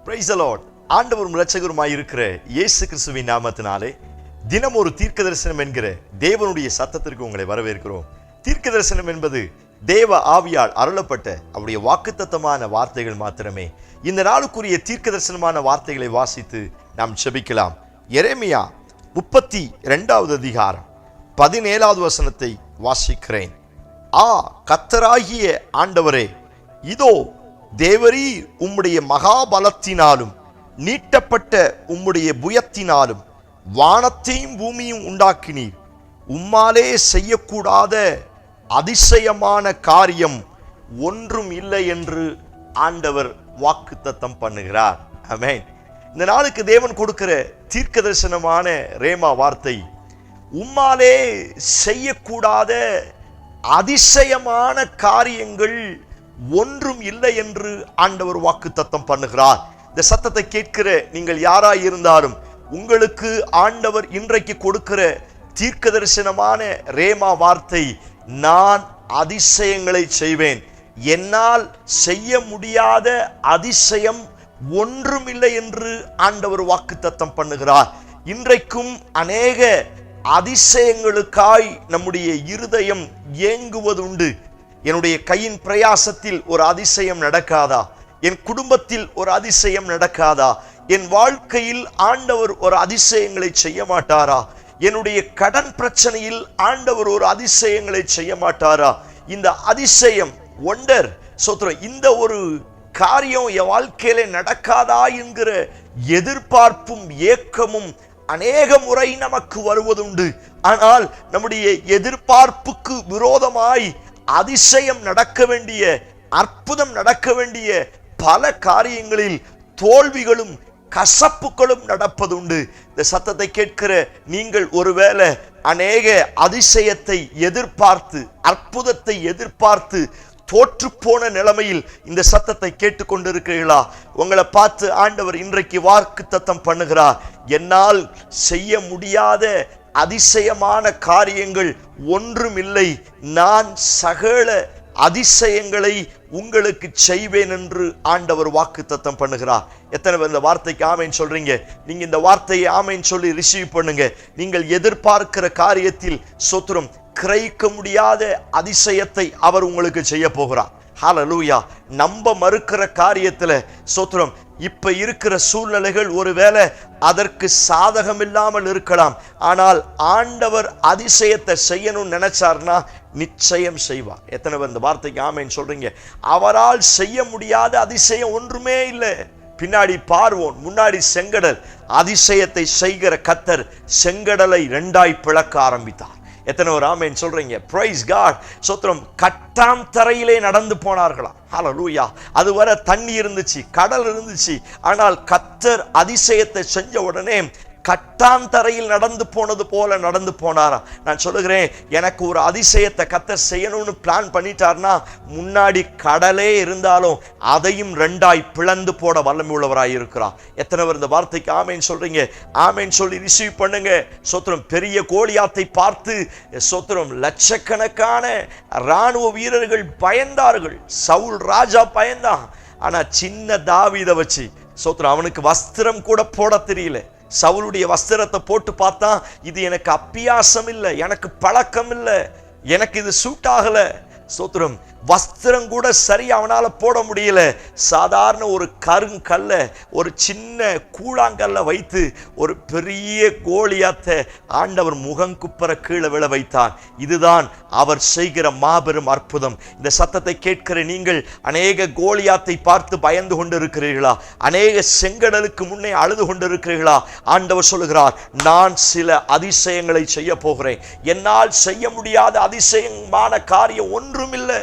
Price the Lord. ஆண்டவரும் இரட்சகருமாய் இருக்கிற இயேசு கிறிஸ்துவின் நாமத்தினாலே தினம் ஒரு தீர்க்க தரிசனம் என்கிற தேவனுடைய சத்தத்திற்கு உங்களை வரவேற்கிறோம். தீர்க்க தரிசனம் என்பது தேவ ஆவியால் அருளப்பட்ட அவருடைய வாக்குத்தத்தமான வார்த்தைகள் மாத்திரமே. இந்த நாளுக்குரிய தீர்க்க தரிசனமான வார்த்தைகளை வாசித்து நாம் செபிக்கலாம். எரேமியா 32வது அதிகாரம் 17வது வசனத்தை வாசிக்கிறேன். கர்த்தராகிய ஆண்டவரே, இதோ தேவரீர் உம்முடைய மகாபலத்தினாலும் நீட்டப்பட்ட உம்முடைய புயத்தினாலும் வானத்தையும் பூமியும் உண்டாக்கினீர். உம்மாலே செய்யக்கூடாத அதிசயமான காரியம் ஒன்றும் இல்லை என்று ஆண்டவர் வாக்குத்தத்தம் பண்ணுகிறார். ஆமென். இந்த நாளுக்கு தேவன் கொடுக்கிற தீர்க்க தரிசனமான ரேமா வார்த்தை, உம்மாலே செய்யக்கூடாத அதிசயமான காரியங்கள் ஒன்றும் இல்லை என்று ஆண்டவர் வாக்குத்தத்தம் பண்ணுகிறார். இந்த சத்தத்தை கேட்கிற நீங்கள் யாராய் இருந்தாலும் உங்களுக்கு ஆண்டவர் இன்றைக்கு கொடுக்கிற தீர்க்க தரிசனமான ரேமா வார்த்தை, நான் அதிசயங்களை செய்வேன், என்னால் செய்ய முடியாத அதிசயம் ஒன்றும் இல்லை என்று ஆண்டவர் வாக்குத்தத்தம் பண்ணுகிறார். இன்றைக்கும் அநேக அதிசயங்களுக்காய் நம்முடைய இருதயம் ஏங்குவதுண்டு. என்னுடைய கையின் பிரயாசத்தில் ஒரு அதிசயம் நடக்காதா? என் குடும்பத்தில் ஒரு அதிசயம் நடக்காதா? என் வாழ்க்கையில் ஆண்டவர் ஒரு அதிசயங்களை செய்ய மாட்டாரா? என்னுடைய கடன் பிரச்சனையில் ஆண்டவர் ஒரு அதிசயங்களை செய்ய மாட்டாரா? இந்த அதிசயம் ஒண்டர் சோத்திரம், இந்த ஒரு காரியம் என் வாழ்க்கையில நடக்காதா என்கிற எதிர்பார்ப்பும் ஏக்கமும் அநேக முறை நமக்கு வருவதுண்டு. ஆனால் நம்முடைய எதிர்பார்ப்புக்கு விரோதமாய் அதிசயம் நடக்க வேண்டிய, அற்புதம் நடக்க வேண்டிய பல காரியங்களில் தோல்விகளும் கசப்புகளும் நடப்பதுண்டு. இந்த சத்தத்தை கேட்கிற நீங்கள் ஒருவேளை அநேக அதிசயத்தை எதிர்பார்த்து, அற்புதத்தை எதிர்பார்த்து தோற்று போன நிலைமையில் இந்த சத்தத்தை கேட்டுக்கொண்டிருக்கிறீர்களா? உங்களை பார்த்து ஆண்டவர் இன்றைக்கு வாக்குத்தத்தம் பண்ணுகிறார். என்னால் செய்ய முடியாத அதிசயமான காரியங்கள் ஒன்றும் இல்லை, நான் சகல அதிசயங்களை உங்களுக்கு செய்வேன் என்று ஆண்டவர் வாக்குத்தத்தம் பண்ணுகிறார். எத்தனை பேர் இந்த வார்த்தைக்கு ஆமேன் சொல்றீங்க? நீங்க இந்த வார்த்தையை ஆமேன் சொல்லி ரிசீவ் பண்ணுங்க. நீங்கள் எதிர்பார்க்கிற காரியத்தில் சோத்திரம் கிரகிக்க முடியாத அதிசயத்தை அவர் உங்களுக்கு செய்ய போகிறார். ஹல்லேலூயா. நம்ப மறுக்கிற காரியத்துல சோத்திரம் இப்ப இருக்கிற சூழ்நிலைகள் ஒருவேளை அதற்கு சாதகம் இல்லாமல் இருக்கலாம். ஆனால் ஆண்டவர் அதிசயத்தை செய்யணும்னு நினைச்சார்னா நிச்சயம் செய்வார். எத்தனை பேர் இந்த வார்த்தைக்கு ஆமேன் சொல்றீங்க? அவரால் செய்ய முடியாத அதிசயம் ஒன்றுமே இல்லை. பின்னாடி பார்வோன், முன்னாடி செங்கடல். அதிசயத்தை செய்கிற கர்த்தர் செங்கடலை 2ஆய் பிளக்க ஆரம்பித்தார். எத்தனை ஒரு ஆமேன் சொல்றீங்க? Praise God. சோத்திரம் கட்டாம் தரையிலே நடந்து போனார்களாம். ஹல்லேலூயா. அதுவரை தண்ணி இருந்துச்சு, கடல் இருந்துச்சு. ஆனால் கர்த்தர் அதிசயத்தை செஞ்ச உடனே கட்டாந்தரையில் நடந்து போனது போல நடந்து போனாரா? நான் சொல்லுகிறேன், எனக்கு ஒரு அதிசயத்தை கர்த்தர் செய்யணும்னு பிளான் பண்ணிட்டார்னா முன்னாடி கடலே இருந்தாலும் அதையும் 2ஆய் பிளந்து போட வல்லமை உள்ளவராய் இருக்கிறார். எத்தனை பேர் இந்த வார்த்தைக்கு ஆமேன் சொல்றீங்க? ஆமேன் சொல்லி ரிசீவ் பண்ணுங்க. சோத்திரம் பெரிய கோலியாத்தை பார்த்து சோத்திரம் லட்சக்கணக்கான இராணுவ வீரர்கள் பயந்தார்கள். சவுல் ராஜா பயந்தான். ஆனா சின்ன தாவீதை வச்சு சோத்திரம் அவனுக்கு வஸ்திரம் கூட போட தெரியல. சவுலுடைய வஸ்திரத்தை போட்டு பார்த்தா, இது எனக்கு அப்பியாசம் இல்லை, எனக்கு பழக்கம் இல்லை, எனக்கு இது சூட் ஆகல. சோத்திரம் வஸ்திரம் கூட சரி அவனால போட முடியல. சாதாரண ஒரு கருங்கல்ல, ஒரு சின்ன கூழாங்கல்ல வைத்து ஒரு பெரிய கோலியாத்தை ஆண்டவர் முகங்குப்புற கீழே விழ வைத்தார். இதுதான் அவர் செய்கிற மாபெரும் அற்புதம். இந்த சத்தத்தை கேட்கிற நீங்கள் அநேக கோலியாத்தை பார்த்து பயந்து கொண்டு இருக்கிறீர்களா? அநேக செங்கடலுக்கு முன்னே அழுது கொண்டு இருக்கிறீர்களா? ஆண்டவர் சொல்லுகிறார், நான் சில அதிசயங்களை செய்ய போகிறேன். என்னால் செய்ய முடியாத அதிசயமான காரியம் ஒன்றும் இல்லை.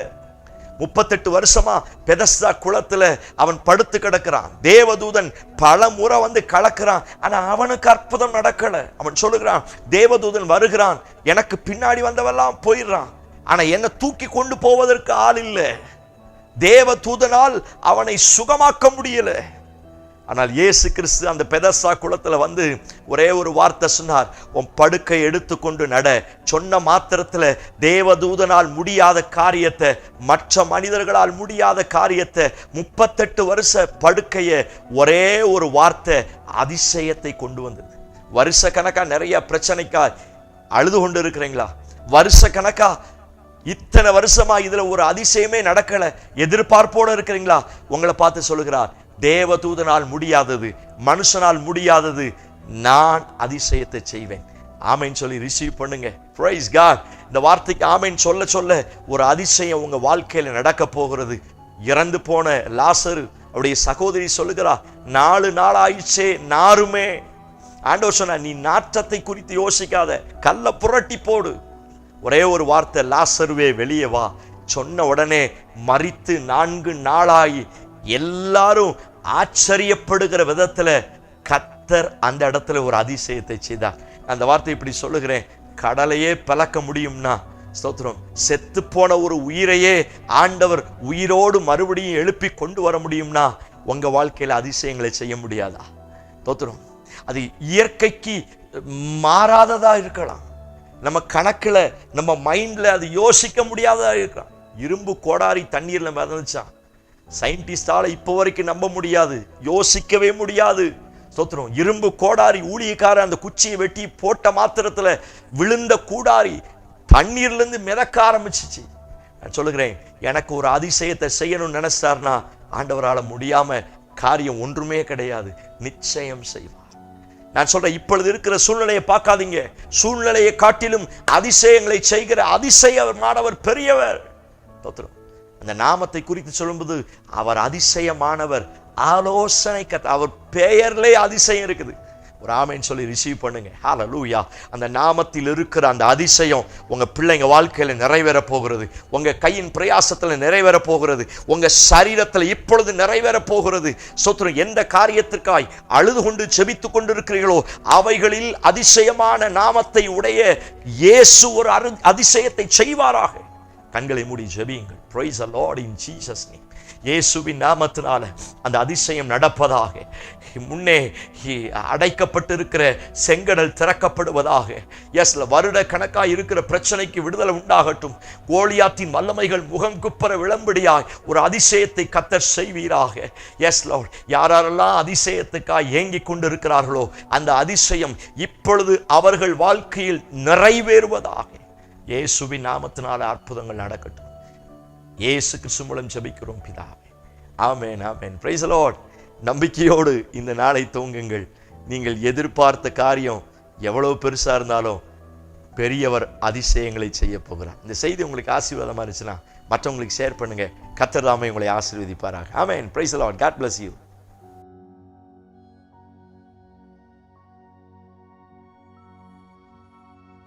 38 வருஷமா பெதஸ்தா குளத்துல அவன் படுத்து கிடக்கிறான். தேவதூதன் பல முறை வந்து கலக்கிறான். ஆனா அவனுக்கு அற்புதம் நடக்கல. அவன் சொல்லுகிறான், தேவதூதன் வருகிறான், எனக்கு பின்னாடி வந்தவெல்லாம் போயிடுறான், ஆனா என்னை தூக்கி கொண்டு போவதற்கு ஆள் இல்லை. தேவதூதனால் அவனை சுகமாக்க முடியல. ஆனால் இயேசு கிறிஸ்து அந்த பெதஸ்தா குளத்துல வந்து ஒரே ஒரு வார்த்தை சொன்னார், உன் படுக்கை எடுத்துக்கொண்டு நட. சொன்ன மாத்திரத்துல தேவதூதனால் முடியாத காரியத்தை, மற்ற மனிதர்களால் முடியாத காரியத்தை, 38 வருஷ படுக்கைய ஒரே ஒரு வார்த்தை அதிசயத்தை கொண்டு வந்தது. வருஷ கணக்கா நிறைய பிரச்சனைக்கா அழுது கொண்டு இருக்கிறீங்களா? வருஷ கணக்கா இத்தனை வருஷமா இதுல ஒரு அதிசயமே நடக்கல, எதிர்பார்ப்போட இருக்கிறீங்களா? உங்களை பார்த்து சொல்லுகிறார், தேவதூதனால் முடியாதது, மனுஷனால் முடியாதது, நான் அதிசயத்தை செய்வேன். ஆமென் சொல்லி ரிசீவ் பண்ணுங்க. Praise God. இந்த வார்த்தைக்கு ஆமென் சொல்ல சொல்ல ஒரு அதிசயம் உங்க வாழ்க்கையில நடக்க போகிறது. இறந்து போன லாசரு அவருடைய சகோதரி சொல்லுகிறா, 4 நாள் ஆயிடுச்சே, நாருமே. ஆண்டவர் சொன்னா, நீ நாற்றத்தை குறித்து யோசிக்காத, கல்ல புரட்டி போடு. ஒரே ஒரு வார்த்தை, லாசருவே வெளியே வா. சொன்ன உடனே மரித்து 4 நாளாகி எல்லாரும் ஆச்சரியப்படுகிற விதத்துல கர்த்தர் அந்த இடத்துல ஒரு அதிசயத்தை செய்தார். அந்த வார்த்தை இப்படி சொல்லுகிறேன், கடலையே பிளக்க முடியும்னா ஸ்தோத்திரம், செத்து போன ஒரு உயிரையே ஆண்டவர் உயிரோடு மறுபடியும் எழுப்பி கொண்டு வர முடியும்னா உங்க வாழ்க்கையில அதிசயங்களை செய்ய முடியாதா? ஸ்தோத்திரம். அது இயற்கைக்கு மாறாததா இருக்கலாம், நம்ம கணக்குல நம்ம மைண்ட்ல அது யோசிக்க முடியாததா இருக்கலாம். இரும்பு கோடாரி தண்ணீர்ல மிதந்துச்சான், சயின்டிஸ்டால இப்போ வரைக்கும் நம்ப முடியாது, யோசிக்கவே முடியாது. ஸ்தோத்திரம். இரும்பு கோடாரி ஊழியக்காரன் அந்த குச்சியை வெட்டி போட்ட மாத்திரத்துல விழுந்த கூடாரி தண்ணீர்ல இருந்து மிதக்க ஆரம்பிச்சிச்சு. நான் சொல்லுகிறேன், எனக்கு ஒரு அதிசயத்தை செய்யணும்னு நினைச்சார்னா ஆண்டவரால முடியாம காரியம் ஒன்றுமே கிடையாது, நிச்சயம் செய்வார். நான் சொல்றேன், இப்பொழுது இருக்கிற சூழ்நிலையை பார்க்காதீங்க, சூழ்நிலையை காட்டிலும் அதிசயங்களை செய்கிற அதிசயமானவர் பெரியவர். ஸ்தோத்திரம். அந்த நாமத்தை குறித்து சொல்லும்போது அவர் அதிசயமானவர், ஆலோசனை கர்த்தர், அவர் பெயர்லே அதிசயம் இருக்குது. ஒரு ஆமென் சொல்லி ரிசீவ் பண்ணுங்க. ஹல்லேலூயா. அந்த நாமத்தில் இருக்கிற அந்த அதிசயம் உங்க பிள்ளைங்க வாழ்க்கையில நிறைவேற போகிறது, உங்க கையின் பிரயாசத்துல நிறைவேற போகிறது, உங்க சரீரத்துல இப்பொழுது நிறைவேற போகிறது. ஸ்தோத்திரம். எந்த காரியத்திற்காய் அழுது கொண்டு செபித்து கொண்டு இருக்கிறீர்களோ அவைகளில் அதிசயமான நாமத்தை உடைய இயேசு ஒரு அதிசயத்தை செய்வாராக. கண்களை மூடி ஜெபியுங்கள். Praise the Lord in Jesus name. இயேசுவின் நாமத்தினால அந்த அதிசயம் நடப்பதாக. முன்னே அடைக்கப்பட்டிருக்கிற செங்கடல் திறக்கப்படுவதாக. எஸ்ல வருட கணக்காய் இருக்கிற பிரச்சனைக்கு விடுதலை உண்டாகட்டும். கோலியாத்தின் வல்லமைகள் முகம் குப்பர விளம்படியாய் ஒரு அதிசயத்தை கர்த்தர் செய்வீராக. Yes Lord. யாரெல்லாம் அதிசயத்துக்காய் ஏங்கிக் கொண்டிருக்கிறார்களோ அந்த அதிசயம் இப்பொழுது அவர்கள் வாழ்க்கையில் நிறைவேறுவதாக. இயேசுவின் நாமத்தினால அற்புதங்கள் நடக்கட்டும். இயேசு கிறிஸ்து மூலம் ஜெபிக்கிறோம் பிதாவே. ஆமென், ஆமென். Praise the lord. நம்பிக்கையோடு இந்த நாளை துவங்குங்கள். நீங்கள் எதிர்பார்த்த காரியம் எவ்வளவு பெருசா இருந்தாலும் பெரியவர் அதிசயங்களை செய்ய போகிறார். இந்த செய்தி உங்களுக்கு ஆசீர்வாதமா இருந்துச்சுன்னா மற்றவங்களுக்கு ஷேர் பண்ணுங்க. கர்த்தர் தாமே உங்களை ஆசீர்வதிப்பாராக. ஆமென். Praise the lord. God bless you.